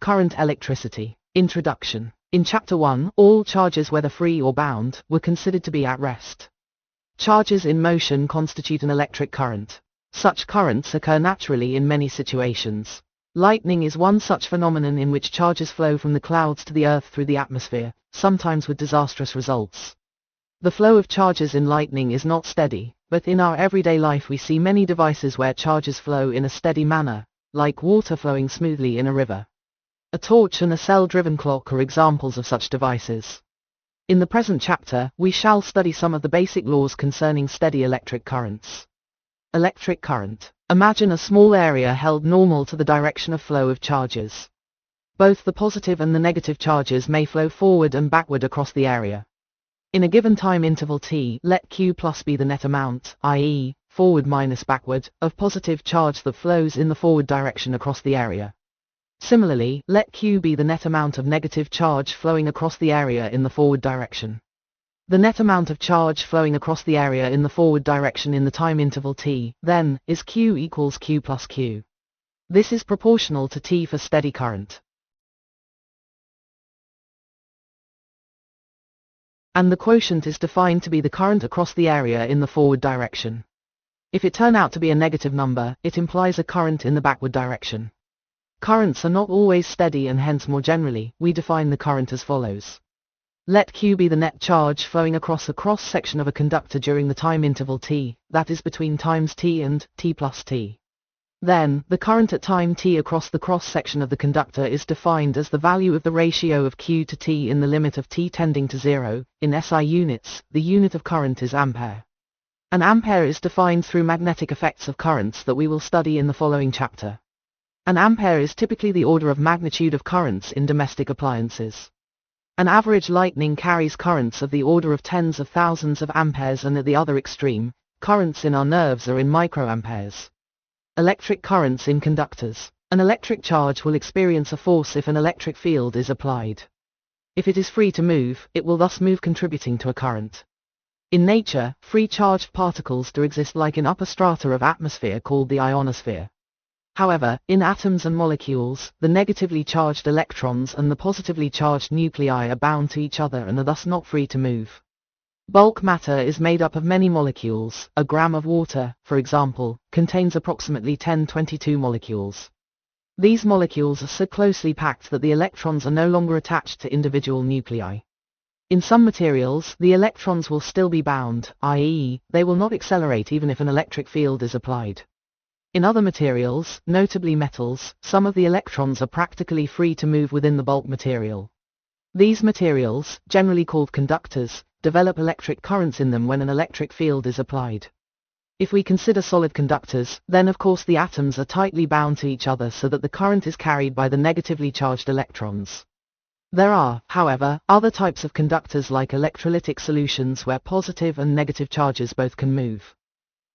Current electricity. Introduction. In Chapter 1, all charges, whether free or bound, were considered to be at rest. Charges in motion constitute an electric current. Such currents occur naturally in many situations. Lightning is one such phenomenon in which charges flow from the clouds to the earth through the atmosphere, sometimes with disastrous results. The flow of charges in lightning is not steady, but in our everyday life we see many devices where charges flow in a steady manner, like water flowing smoothly in a river. A torch and a cell-driven clock are examples of such devices. In the present chapter, we shall study some of the basic laws concerning steady electric currents. Electric current. Imagine a small area held normal to the direction of flow of charges. Both the positive and the negative charges may flow forward and backward across the area. In a given time interval t, let Q plus be the net amount, i.e., forward minus backward, of positive charge that flows in the forward direction across the area. Similarly, let Q be the net amount of negative charge flowing across the area in the forward direction. The net amount of charge flowing across the area in the forward direction in the time interval t, then, is Q equals Q plus Q. This is proportional to T for steady current. And the quotient is defined to be the current across the area in the forward direction. If it turn out to be a negative number, it implies a current in the backward direction. Currents are not always steady, and hence more generally, we define the current as follows. Let Q be the net charge flowing across a cross-section of a conductor during the time interval t, that is between times t and t plus t. Then, the current at time t across the cross-section of the conductor is defined as the value of the ratio of Q to t in the limit of t tending to 0. In SI units, the unit of current is ampere. An ampere is defined through magnetic effects of currents that we will study in the following chapter. An ampere is typically the order of magnitude of currents in domestic appliances. An average lightning carries currents of the order of tens of thousands of amperes, and at the other extreme, currents in our nerves are in microamperes. Electric currents in conductors. An electric charge will experience a force if an electric field is applied. If it is free to move, it will thus move, contributing to a current. In nature, free charged particles do exist, like in upper strata of atmosphere called the ionosphere. However, in atoms and molecules, the negatively charged electrons and the positively charged nuclei are bound to each other and are thus not free to move. Bulk matter is made up of many molecules. A gram of water, for example, contains approximately 1022 molecules. These molecules are so closely packed that the electrons are no longer attached to individual nuclei. In some materials, the electrons will still be bound, i.e., they will not accelerate even if an electric field is applied. In other materials, notably metals, some of the electrons are practically free to move within the bulk material. These materials, generally called conductors, develop electric currents in them when an electric field is applied. If we consider solid conductors, then of course the atoms are tightly bound to each other so that the current is carried by the negatively charged electrons. There are, however, other types of conductors like electrolytic solutions where positive and negative charges both can move.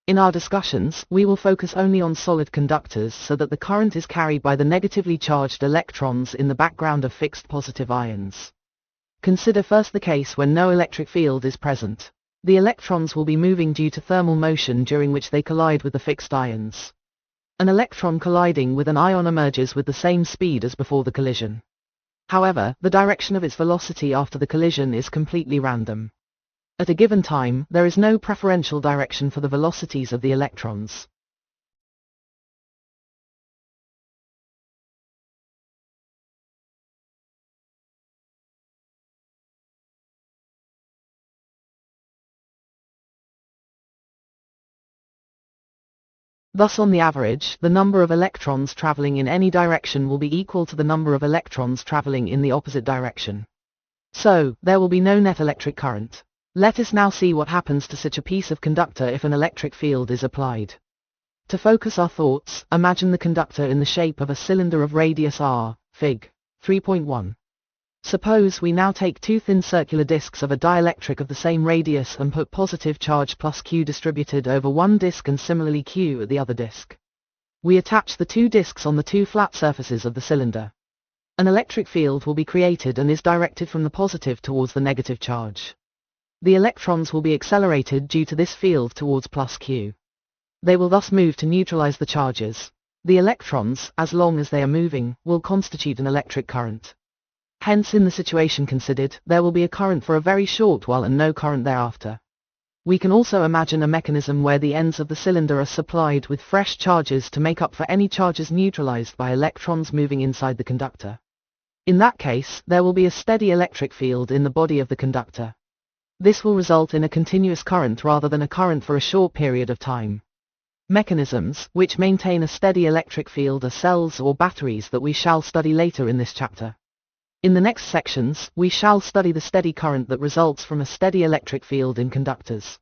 In our discussions, we will focus only on solid conductors so that the current is carried by the negatively charged electrons in the background of fixed positive ions. Consider first the case when no electric field is present. The electrons will be moving due to thermal motion during which they collide with the fixed ions. An electron colliding with an ion emerges with the same speed as before the collision. However, the direction of its velocity after the collision is completely random. At a given time, there is no preferential direction for the velocities of the electrons. Thus, on the average, the number of electrons traveling in any direction will be equal to the number of electrons traveling in the opposite direction. So, there will be no net electric current. Let us now see what happens to such a piece of conductor if an electric field is applied. To focus our thoughts, imagine the conductor in the shape of a cylinder of radius r, Fig. 3.1. Suppose we now take two thin circular discs of a dielectric of the same radius and put positive charge plus Q distributed over one disc and similarly Q at the other disc. We attach the two discs on the two flat surfaces of the cylinder. An electric field will be created and is directed from the positive towards the negative charge. The electrons will be accelerated due to this field towards plus Q. They will thus move to neutralize the charges. The electrons, as long as they are moving, will constitute an electric current. Hence, in the situation considered, there will be a current for a very short while and no current thereafter. We can also imagine a mechanism where the ends of the cylinder are supplied with fresh charges to make up for any charges neutralized by electrons moving inside the conductor. In that case, there will be a steady electric field in the body of the conductor. This will result in a continuous current rather than a current for a short period of time. Mechanisms which maintain a steady electric field are cells or batteries that we shall study later in this chapter. In the next sections, we shall study the steady current that results from a steady electric field in conductors.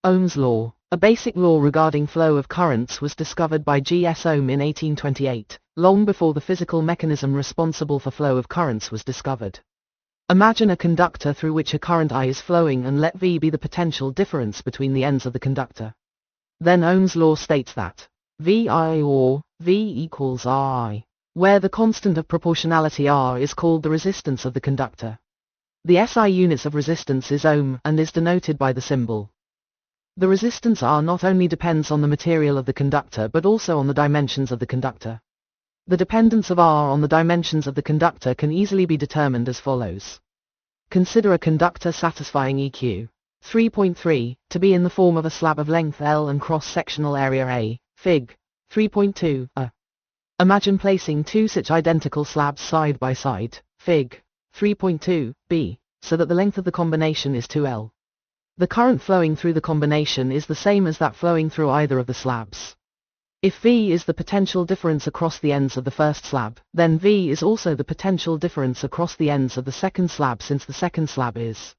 Ohm's law, a basic law regarding flow of currents, was discovered by G.S. Ohm in 1828, long before the physical mechanism responsible for flow of currents was discovered. Imagine a conductor through which a current I is flowing and let V be the potential difference between the ends of the conductor. Then Ohm's law states that VI or V equals RI, where the constant of proportionality R is called the resistance of the conductor. The SI units of resistance is ohm and is denoted by the symbol. The resistance R not only depends on the material of the conductor but also on the dimensions of the conductor. The dependence of R on the dimensions of the conductor can easily be determined as follows. Consider a conductor satisfying EQ 3.3 to be in the form of a slab of length L and cross-sectional area A, Fig. 3.2 a. Imagine placing two such identical slabs side by side, Fig. 3.2 b, so that the length of the combination is 2L. The current flowing through the combination is the same as that flowing through either of the slabs. If V is the potential difference across the ends of the first slab, then V is also the potential difference across the ends of the second slab, since the second slab is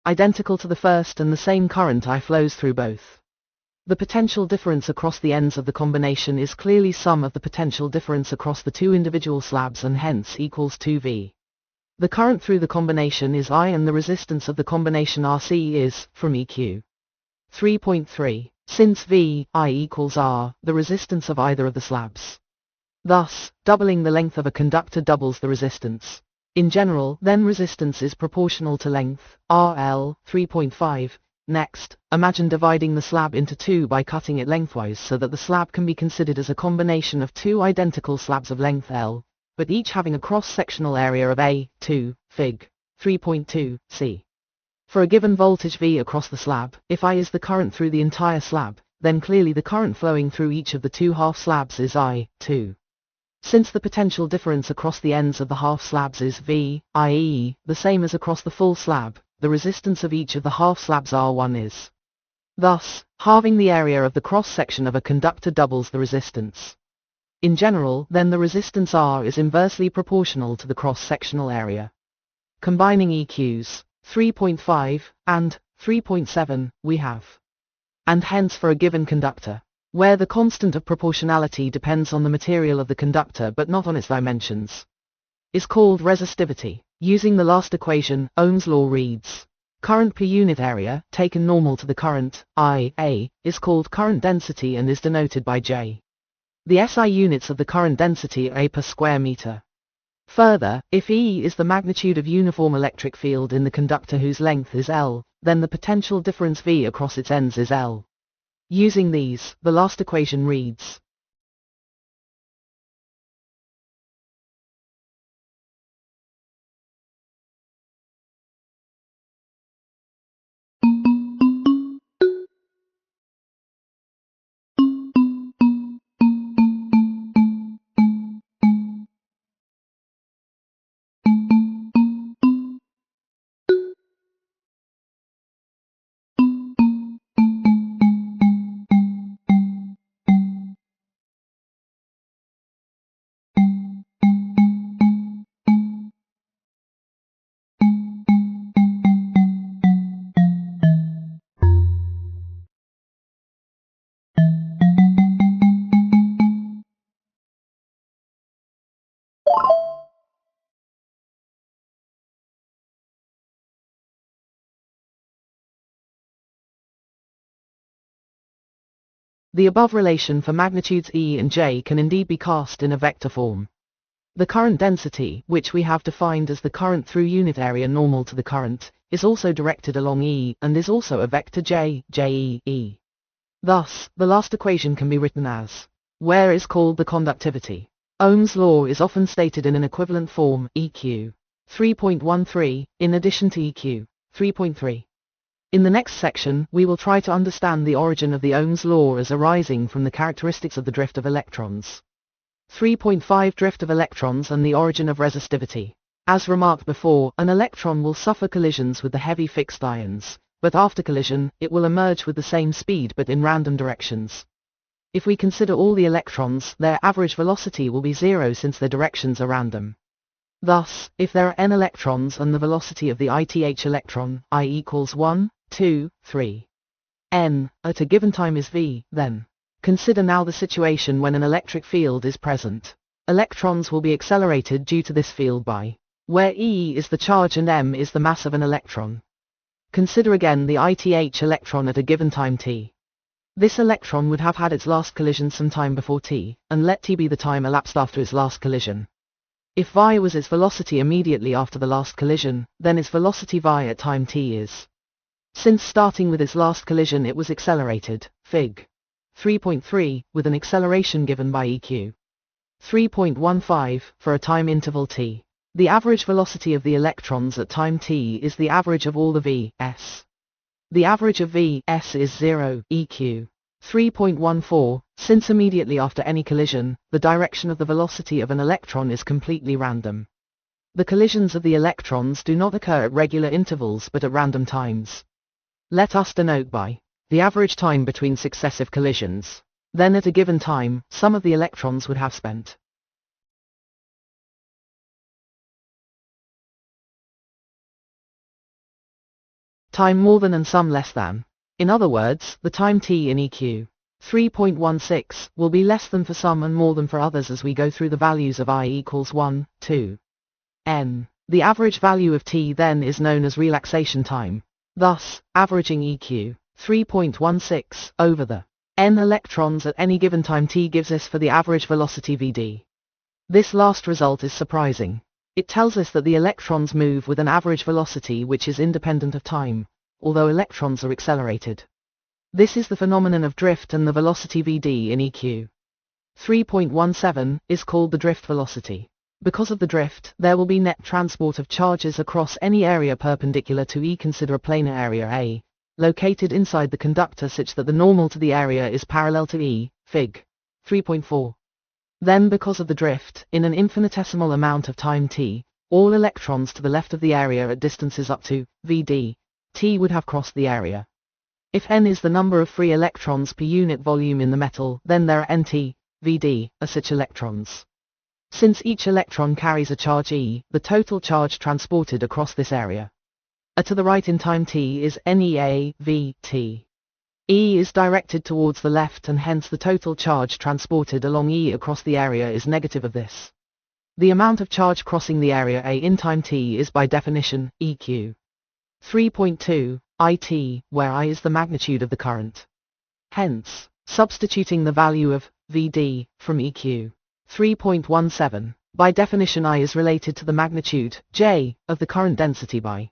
identical to the first, and the same current I flows through both. The potential difference across the ends of the combination is clearly sum of the potential difference across the two individual slabs and hence equals 2V. The current through the combination is I and the resistance of the combination RC is, from EQ 3.3, since V, I equals R, the resistance of either of the slabs. Thus, doubling the length of a conductor doubles the resistance. In general, then resistance is proportional to length, RL, 3.5. Next, imagine dividing the slab into two by cutting it lengthwise so that the slab can be considered as a combination of two identical slabs of length L, but each having a cross-sectional area of A, 2, Fig. 3.2 c. For a given voltage V across the slab, if I is the current through the entire slab, then clearly the current flowing through each of the two half slabs is I2. Since the potential difference across the ends of the half slabs is V, i.e., the same as across the full slab, the resistance of each of the half slabs R1 is. Thus, halving the area of the cross-section of a conductor doubles the resistance. In general, then the resistance R is inversely proportional to the cross-sectional area. Combining EQs 3.5 and 3.7, we have. And hence for a given conductor, where the constant of proportionality depends on the material of the conductor but not on its dimensions, is called resistivity. Using the last equation, Ohm's law reads, current per unit area, taken normal to the current, IA, is called current density and is denoted by J. The SI units of the current density are A per square meter. Further, if E is the magnitude of uniform electric field in the conductor whose length is L, then the potential difference V across its ends is L. Using these, the last equation reads, the above relation for magnitudes E and J can indeed be cast in a vector form. The current density, which we have defined as the current through unit area normal to the current, is also directed along E and is also a vector J, JE. Thus, the last equation can be written as, where is called the conductivity. Ohm's law is often stated in an equivalent form, EQ 3.13, in addition to EQ 3.3. In the next section, we will try to understand the origin of the Ohm's law as arising from the characteristics of the drift of electrons. 3.5 Drift of electrons and the origin of resistivity. As remarked before, an electron will suffer collisions with the heavy fixed ions, but after collision, it will emerge with the same speed but in random directions. If we consider all the electrons, their average velocity will be zero since their directions are random. Thus, if there are n electrons and the velocity of the ith electron, I equals 1, 2, 3. n, at a given time is v, then consider now the situation when an electric field is present. Electrons will be accelerated due to this field by, where E is the charge and m is the mass of an electron. Consider again the ith electron at a given time t. This electron would have had its last collision some time before t, and let t be the time elapsed after its last collision. If v was its velocity immediately after the last collision, then its velocity v at time t is. Since starting with its last collision it was accelerated, Fig. 3.3, with an acceleration given by EQ 3.15, for a time interval t. The average velocity of the electrons at time t is the average of all the v(s). The average of v(s) is 0, EQ 3.14, since immediately after any collision, the direction of the velocity of an electron is completely random. The collisions of the electrons do not occur at regular intervals but at random times. Let us denote by the average time between successive collisions. Then at a given time, some of the electrons would have spent time more than and some less than. In other words, the time t in EQ 3.16 will be less than for some and more than for others as we go through the values of I equals 1, 2, n. The average value of t then is known as relaxation time. Thus, averaging EQ 3.16 over the n electrons at any given time t gives us for the average velocity Vd. This last result is surprising. It tells us that the electrons move with an average velocity which is independent of time, although electrons are accelerated. This is the phenomenon of drift, and the velocity Vd in EQ 3.17 is called the drift velocity. Because of the drift, there will be net transport of charges across any area perpendicular to E. Consider a planar area A, located inside the conductor such that the normal to the area is parallel to E, Fig. 3.4. Then because of the drift, in an infinitesimal amount of time t, all electrons to the left of the area at distances up to Vd, t would have crossed the area. If n is the number of free electrons per unit volume in the metal, then there are nt, Vd, are such electrons. Since each electron carries a charge E, the total charge transported across this area to the right in time t is NEA, Vt. E is directed towards the left and hence the total charge transported along E across the area is negative of this. The amount of charge crossing the area A in time t is by definition, Eq. 3.2, IT, where I is the magnitude of the current. Hence, substituting the value of Vd from Eq. 3.17, by definition I is related to the magnitude, J, of the current density by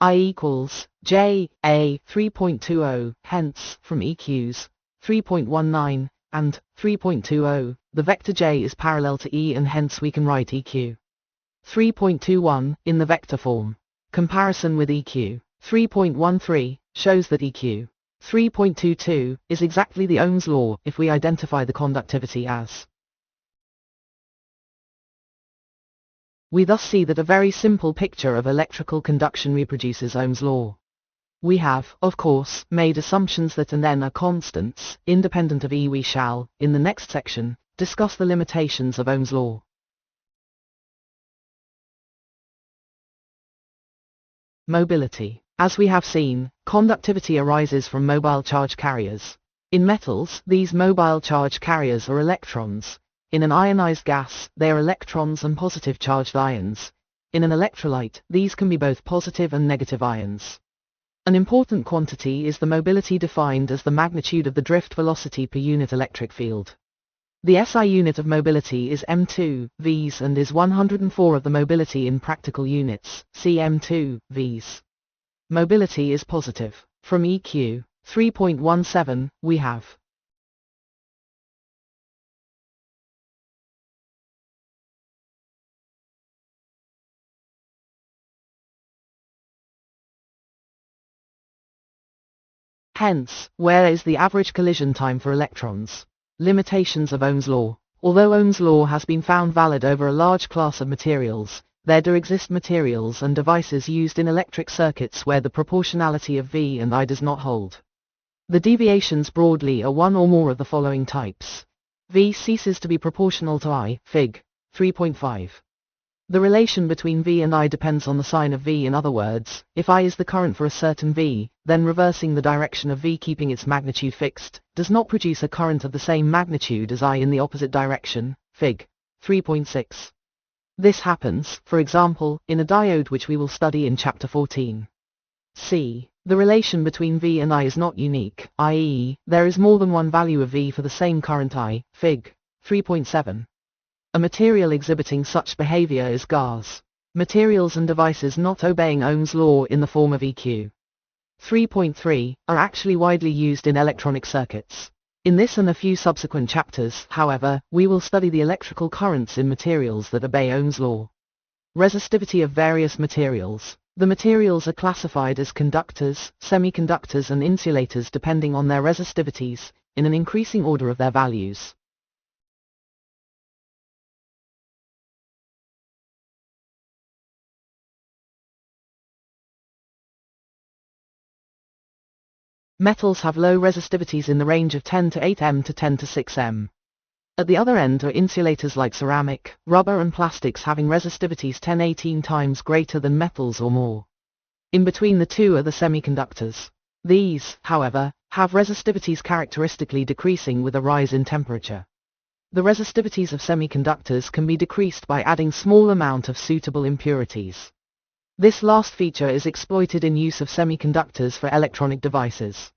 I equals J, A, 3.20, hence, from EQs, 3.19, and 3.20, the vector J is parallel to E and hence we can write EQ. 3.21, in the vector form. Comparison with EQ. 3.13, shows that EQ. 3.22, is exactly the Ohm's law if we identify the conductivity as. We thus see that a very simple picture of electrical conduction reproduces Ohm's law. We have, of course, made assumptions that and n are constants, independent of E. We shall, in the next section, discuss the limitations of Ohm's law. Mobility. As we have seen, conductivity arises from mobile charge carriers. In metals, these mobile charge carriers are electrons. In an ionized gas, they are electrons and positive charged ions. In an electrolyte, these can be both positive and negative ions. An important quantity is the mobility defined as the magnitude of the drift velocity per unit electric field. The SI unit of mobility is m2 Vs and is 104 of the mobility in practical units, see m2 Vs. Mobility is positive. From EQ 3.17, we have hence, where is the average collision time for electrons? Limitations of Ohm's law. Although Ohm's law has been found valid over a large class of materials, there do exist materials and devices used in electric circuits where the proportionality of V and I does not hold. The deviations broadly are one or more of the following types. V ceases to be proportional to I, Fig. 3.5. The relation between V and I depends on the sign of V. In other words, if I is the current for a certain V, then reversing the direction of V keeping its magnitude fixed, does not produce a current of the same magnitude as I in the opposite direction, Fig. 3.6. This happens, for example, in a diode which we will study in Chapter 14. C. The relation between V and I is not unique, i.e., there is more than one value of V for the same current I, Fig. 3.7. A material exhibiting such behavior is GARS. Materials and devices not obeying Ohm's law in the form of EQ. 3.3 are actually widely used in electronic circuits. In this and a few subsequent chapters, however, we will study the electrical currents in materials that obey Ohm's law. Resistivity of various materials. The materials are classified as conductors, semiconductors and insulators depending on their resistivities, in an increasing order of their values. Metals have low resistivities in the range of 10 to 8 m to 10 to 6 m. At the other end are insulators like ceramic, rubber and plastics having resistivities 10-18 times greater than metals or more. In between the two are the semiconductors. These, however, have resistivities characteristically decreasing with a rise in temperature. The resistivities of semiconductors can be decreased by adding small amount of suitable impurities. This last feature is exploited in use of semiconductors for electronic devices.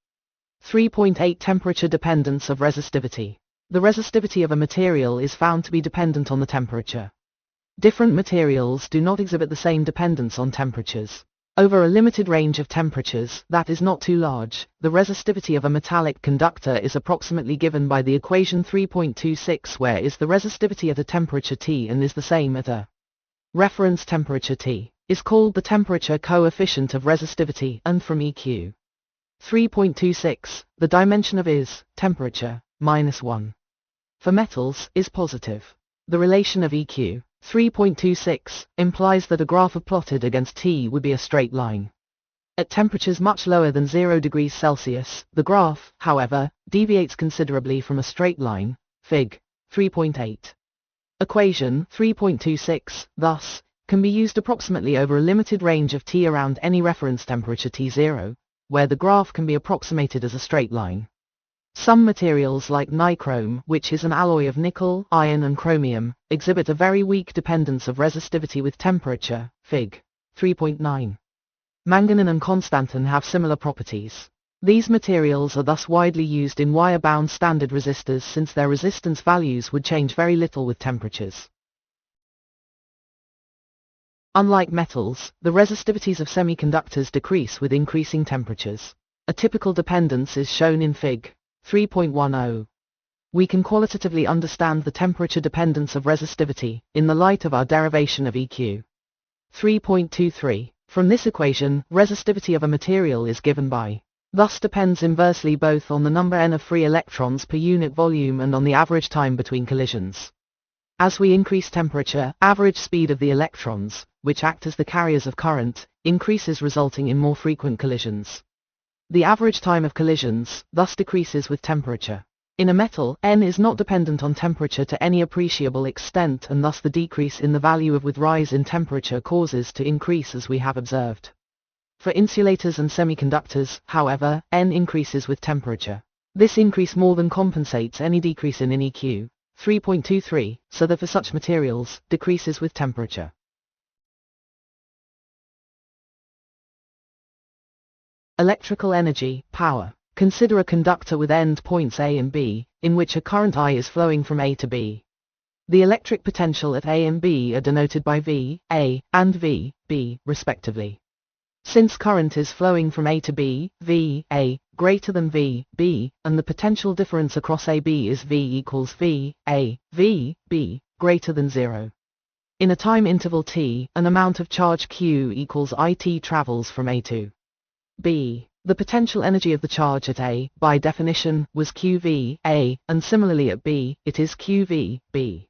3.8 Temperature dependence of resistivity. The resistivity of a material is found to be dependent on the temperature. Different materials do not exhibit the same dependence on temperatures. Over a limited range of temperatures that is not too large, the resistivity of a metallic conductor is approximately given by the equation 3.26, where is the resistivity at a temperature T and is the same at a reference temperature T, is called the temperature coefficient of resistivity, and from EQ 3.26, the dimension of is, temperature, -1. For metals, is positive. The relation of EQ 3.26 implies that a graph of plotted against T would be a straight line. At temperatures much lower than 0 degrees Celsius, the graph, however, deviates considerably from a straight line, Fig. 3.8. Equation 3.26, thus, can be used approximately over a limited range of T around any reference temperature T0, where the graph can be approximated as a straight line. Some materials like nichrome, which is an alloy of nickel, iron and chromium, exhibit a very weak dependence of resistivity with temperature, Fig. 3.9. Manganin and constantan have similar properties. These materials are thus widely used in wire-bound standard resistors since their resistance values would change very little with temperatures. Unlike metals, the resistivities of semiconductors decrease with increasing temperatures. A typical dependence is shown in Fig. 3.10. We can qualitatively understand the temperature dependence of resistivity in the light of our derivation of EQ 3.23. From this equation, resistivity of a material is given by, thus depends inversely both on the number n of free electrons per unit volume and on the average time between collisions. As we increase temperature, average speed of the electrons, which act as the carriers of current, increases, resulting in more frequent collisions. The average time of collisions thus decreases with temperature. In a metal, n is not dependent on temperature to any appreciable extent, and thus the decrease in the value of with rise in temperature causes to increase as we have observed. For insulators and semiconductors, however, n increases with temperature. This increase more than compensates any decrease in EQ 3.23, so that for such materials, decreases with temperature. Electrical energy, power. Consider a conductor with end points A and B, in which a current I is flowing from A to B. The electric potential at A and B are denoted by V, A, and V, B, respectively. Since current is flowing from A to B, V, A, greater than V, B, and the potential difference across AB is V equals V, A, V, B, greater than 0. In a time interval T, an amount of charge Q equals IT travels from A to B. The potential energy of the charge at A, by definition, was QV, A, and similarly at B, it is QV, B.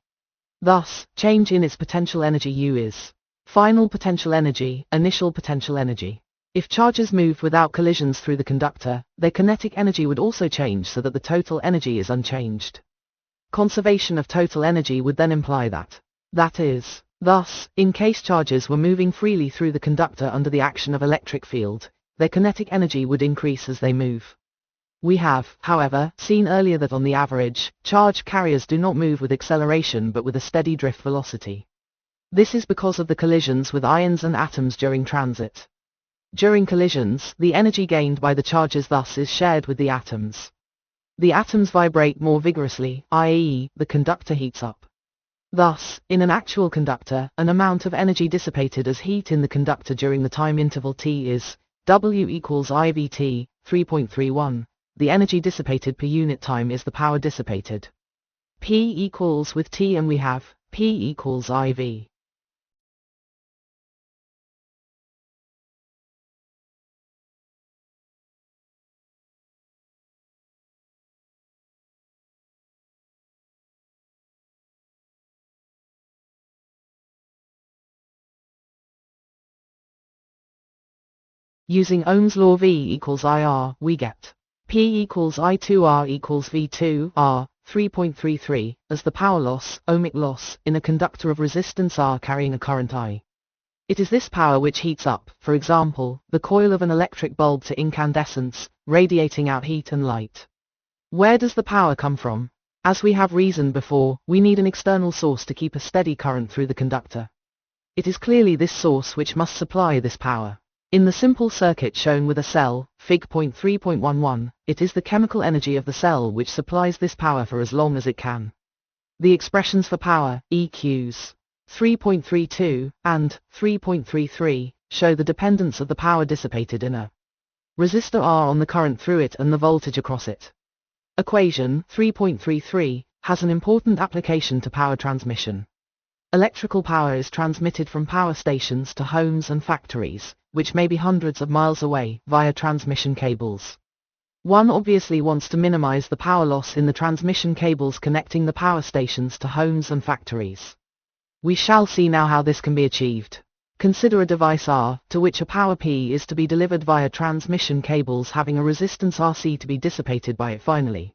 Thus, change in its potential energy U is final potential energy, initial potential energy. If charges moved without collisions through the conductor, their kinetic energy would also change so that the total energy is unchanged. Conservation of total energy would then imply that is, thus, in case charges were moving freely through the conductor under the action of electric field, their kinetic energy would increase as they move. We have, however, seen earlier that on the average, charge carriers do not move with acceleration but with a steady drift velocity. This is because of the collisions with ions and atoms during transit. During collisions, the energy gained by the charges thus is shared with the atoms. The atoms vibrate more vigorously, i.e., the conductor heats up. Thus, in an actual conductor, an amount of energy dissipated as heat in the conductor during the time interval T is W equals IVT, 3.31, the energy dissipated per unit time is the power dissipated. P equals with T and we have, P equals IV. Using Ohm's law V equals IR, we get P equals I2R equals V2R, 3.33, as the power loss, ohmic loss, in a conductor of resistance R carrying a current I. It is this power which heats up, for example, the coil of an electric bulb to incandescence, radiating out heat and light. Where does the power come from? As we have reasoned before, we need an external source to keep a steady current through the conductor. It is clearly this source which must supply this power. In the simple circuit shown with a cell, Fig. 3.11, it is the chemical energy of the cell which supplies this power for as long as it can. The expressions for power, EQs 3.32, and 3.33, show the dependence of the power dissipated in a resistor R on the current through it and the voltage across it. Equation 3.33 has an important application to power transmission. Electrical power is transmitted from power stations to homes and factories, which may be hundreds of miles away, via transmission cables. One obviously wants to minimize the power loss in the transmission cables connecting the power stations to homes and factories. We shall see now how this can be achieved. Consider a device R, to which a power P is to be delivered via transmission cables having a resistance RC to be dissipated by it finally.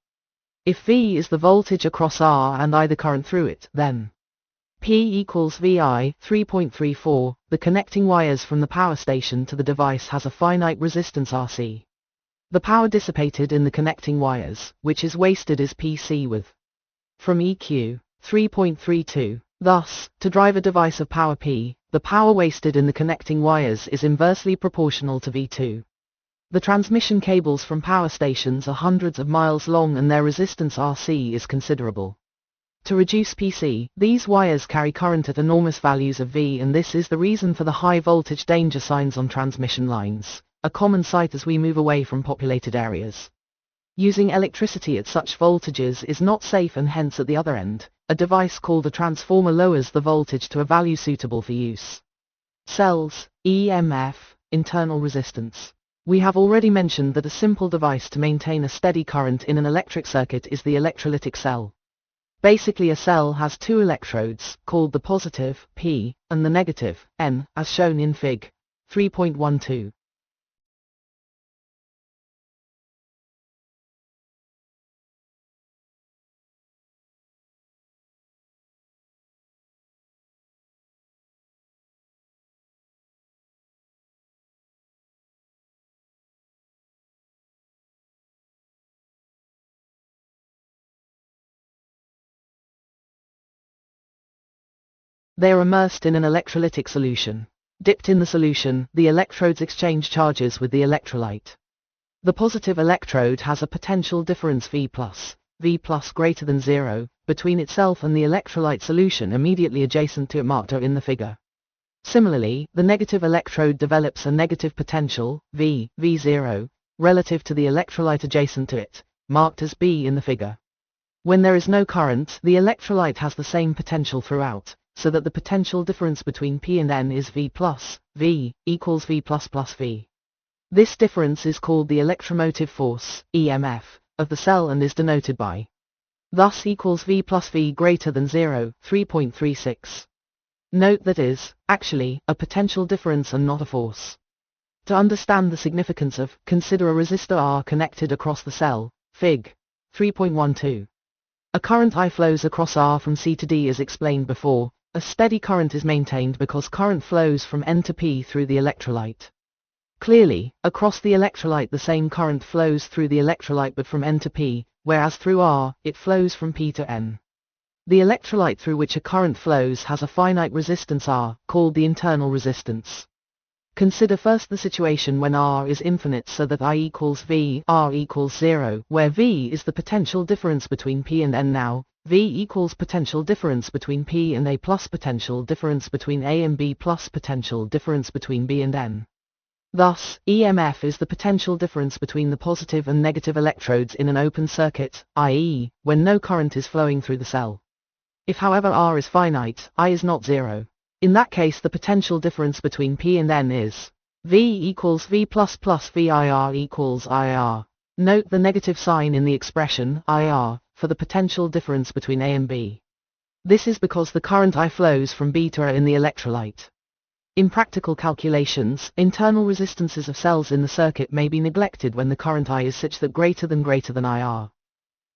If V is the voltage across R and I the current through it, then P equals VI 3.34, the connecting wires from the power station to the device has a finite resistance RC. The power dissipated in the connecting wires, which is wasted, is PC with from EQ 3.32. Thus, to drive a device of power P, the power wasted in the connecting wires is inversely proportional to V2. The transmission cables from power stations are hundreds of miles long and their resistance RC is considerable. To reduce PC, these wires carry current at enormous values of V, and this is the reason for the high voltage danger signs on transmission lines, a common sight as we move away from populated areas. Using electricity at such voltages is not safe, and hence at the other end, a device called a transformer lowers the voltage to a value suitable for use. Cells, EMF, internal resistance. We have already mentioned that a simple device to maintain a steady current in an electric circuit is the electrolytic cell. Basically, a cell has two electrodes, called the positive, P, and the negative, N, as shown in Fig. 3.12. They are immersed in an electrolytic solution. Dipped in the solution, the electrodes exchange charges with the electrolyte. The positive electrode has a potential difference V plus greater than 0, between itself and the electrolyte solution immediately adjacent to it, marked in the figure. Similarly, the negative electrode develops a negative potential, V0, relative to the electrolyte adjacent to it, marked as B in the figure. When there is no current, the electrolyte has the same potential throughout, so that the potential difference between P and N is V equals V plus V. This difference is called the electromotive force, EMF, of the cell and is denoted by thus equals V plus V greater than 0, 3.36. Note that is, actually, a potential difference and not a force. To understand the significance of, consider a resistor R connected across the cell, Fig. 3.12. A current I flows across R from C to D as explained before. A steady current is maintained because current flows from N to P through the electrolyte. Clearly, across the electrolyte the same current flows through the electrolyte but from N to P, whereas through R, it flows from P to N. The electrolyte through which a current flows has a finite resistance R, called the internal resistance. Consider first the situation when R is infinite so that I equals V, R equals 0, where V is the potential difference between P and N. Now, V equals potential difference between P and A plus potential difference between A and B plus potential difference between B and N. Thus, EMF is the potential difference between the positive and negative electrodes in an open circuit, i.e., when no current is flowing through the cell. If however R is finite, I is not 0. In that case the potential difference between P and N is V equals V plus VIR equals IR. Note the negative sign in the expression, IR, for the potential difference between A and B. This is because the current I flows from B to A in the electrolyte. In practical calculations, internal resistances of cells in the circuit may be neglected when the current I is such that greater than IR.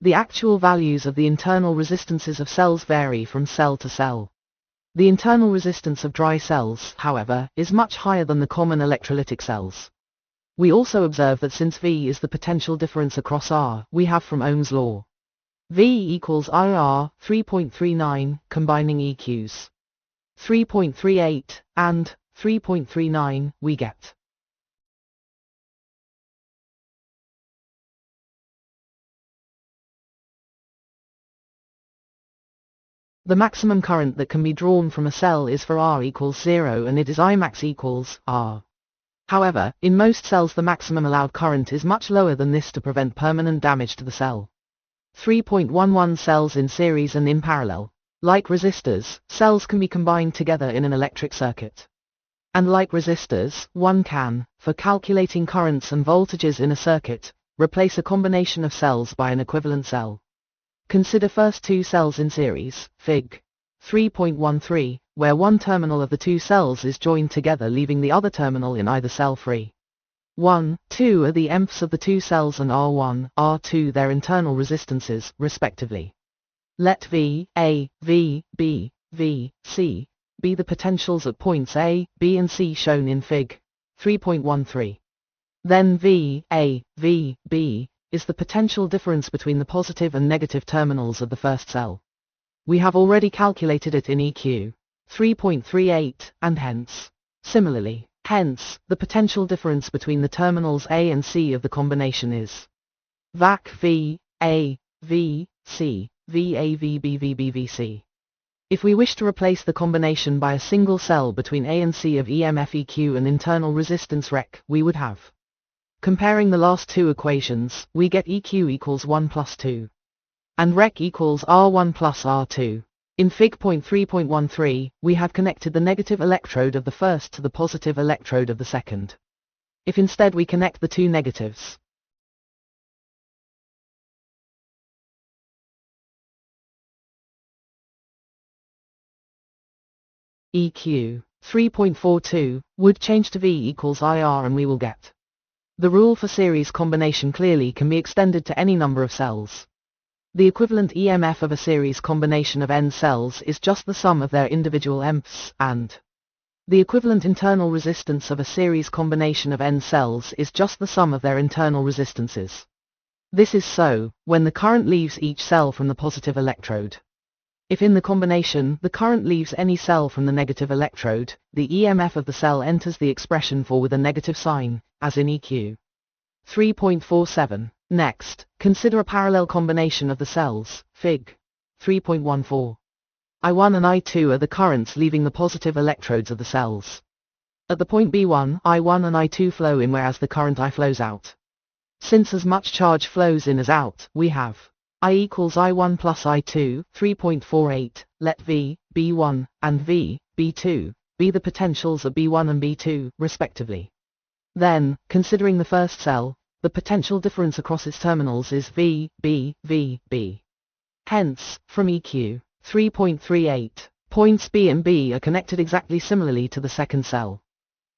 The actual values of the internal resistances of cells vary from cell to cell. The internal resistance of dry cells, however, is much higher than the common electrolytic cells. We also observe that since V is the potential difference across R, we have from Ohm's law V equals IR 3.39, combining EQs 3.38 and 3.39, we get The maximum current that can be drawn from a cell is for R equals 0 and it is Imax equals R. However, in most cells the maximum allowed current is much lower than this to prevent permanent damage to the cell. 3.11 Cells in series and in parallel. Like resistors, cells can be combined together in an electric circuit. And like resistors, one can, for calculating currents and voltages in a circuit, replace a combination of cells by an equivalent cell. Consider first two cells in series, Fig. 3.13, where one terminal of the two cells is joined together leaving the other terminal in either cell free. 1, 2 are the emphs of the two cells and R1, R2 their internal resistances, respectively. Let V, A, V, B, V, C be the potentials at points A, B and C shown in Fig. 3.13. Then V, A, V, B is the potential difference between the positive and negative terminals of the first cell. We have already calculated it in EQ 3.38, and hence, similarly, the potential difference between the terminals A and C of the combination is VAC V, A, V, C, VA, VB, VB, VC. If we wish to replace the combination by a single cell between A and C of EMF EQ and internal resistance REC, we would have. Comparing the last two equations, we get EQ equals 1 plus 2. And REC equals R1 plus R2. In Fig. 3.13, we have connected the negative electrode of the first to the positive electrode of the second. If instead we connect the two negatives, EQ 3.42 would change to V equals IR and we will get. The rule for series combination clearly can be extended to any number of cells. The equivalent EMF of a series combination of n cells is just the sum of their individual emphs, and the equivalent internal resistance of a series combination of n cells is just the sum of their internal resistances. This is so when the current leaves each cell from the positive electrode. If in the combination the current leaves any cell from the negative electrode, the EMF of the cell enters the expression for with a negative sign, as in EQ 3.47. Next, consider a parallel combination of the cells, Fig. 3.14. I1 and I2 are the currents leaving the positive electrodes of the cells. At the point B1, I1 and I2 flow in whereas the current I flows out. Since as much charge flows in as out, we have I equals I1 plus I2, 3.48, let V, B1, and V, B2, be the potentials at B1 and B2, respectively. Then, considering the first cell, the potential difference across its terminals is V, B, V, B. Hence, from EQ 3.38, points B and B are connected exactly similarly to the second cell.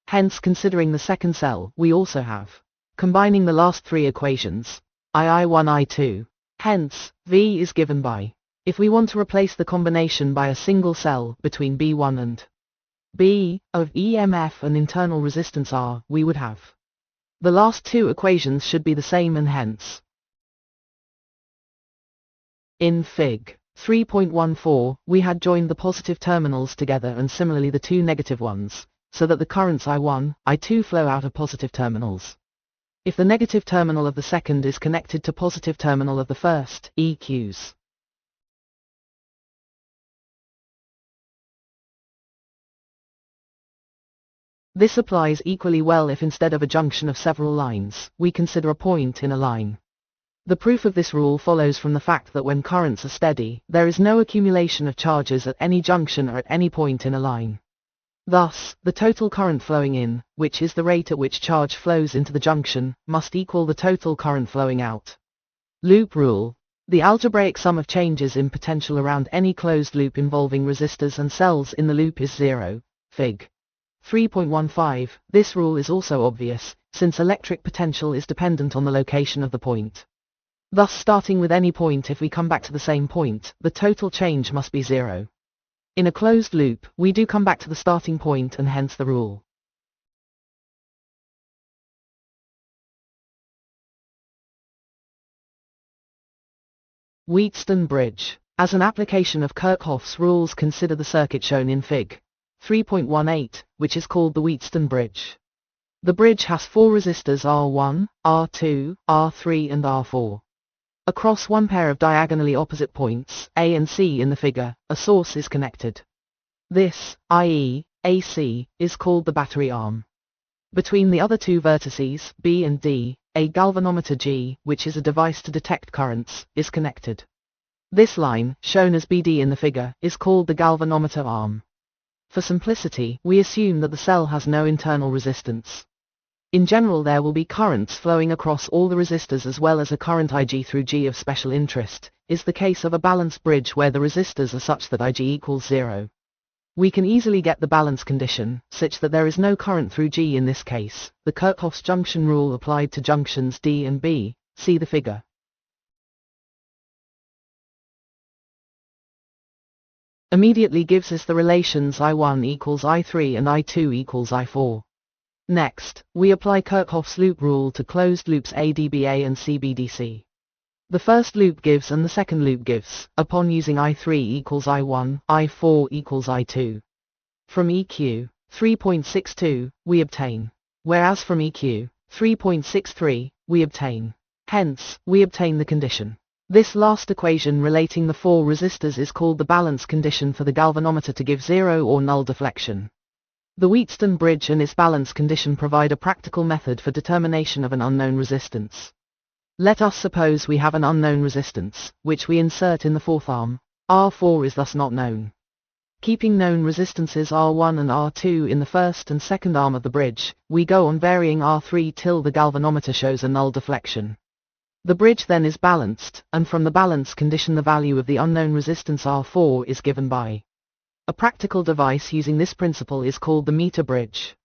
Hence, considering the second cell, we also have, combining the last three equations, I1 I2. Hence, V is given by, if we want to replace the combination by a single cell between B1 and B of EMF and internal resistance R, we would have. The last two equations should be the same and hence. In Fig. 3.14, we had joined the positive terminals together and similarly the two negative ones, so that the currents I1, I2 flow out of positive terminals. If the negative terminal of the second is connected to positive terminal of the first, EQs. This applies equally well if instead of a junction of several lines, we consider a point in a line. The proof of this rule follows from the fact that when currents are steady, there is no accumulation of charges at any junction or at any point in a line. Thus, the total current flowing in, which is the rate at which charge flows into the junction, must equal the total current flowing out. Loop rule. The algebraic sum of changes in potential around any closed loop involving resistors and cells in the loop is 0. Fig. 3.15. This rule is also obvious, since electric potential is dependent on the location of the point. Thus, starting with any point, if we come back to the same point, the total change must be 0. In a closed loop, we do come back to the starting point and hence the rule. Wheatstone bridge. As an application of Kirchhoff's rules, consider the circuit shown in Fig. 3.18, which is called the Wheatstone bridge. The bridge has four resistors R1, R2, R3 and R4. Across one pair of diagonally opposite points, A and C in the figure, a source is connected. This, i.e., AC, is called the battery arm. Between the other two vertices, B and D, a galvanometer G, which is a device to detect currents, is connected. This line, shown as BD in the figure, is called the galvanometer arm. For simplicity, we assume that the cell has no internal resistance. In general, there will be currents flowing across all the resistors as well as a current Ig through G. Of special interest is the case of a balanced bridge where the resistors are such that Ig equals 0. We can easily get the balance condition, such that there is no current through G in this case, the Kirchhoff's junction rule applied to junctions D and B, see the figure. Immediately gives us the relations I1 equals I3 and I2 equals I4. Next, we apply Kirchhoff's loop rule to closed loops ADBA and CBDC. The first loop gives and the second loop gives, upon using I3 equals I1, I4 equals I2. From EQ 3.62, we obtain, whereas from EQ 3.63, we obtain. Hence, we obtain the condition. This last equation relating the four resistors is called the balance condition for the galvanometer to give zero or null deflection. The Wheatstone bridge and its balance condition provide a practical method for determination of an unknown resistance. Let us suppose we have an unknown resistance, which we insert in the fourth arm. R4 is thus not known. Keeping known resistances R1 and R2 in the first and second arm of the bridge, we go on varying R3 till the galvanometer shows a null deflection. The bridge then is balanced, and from the balance condition the value of the unknown resistance R4 is given by. A practical device using this principle is called the meter bridge.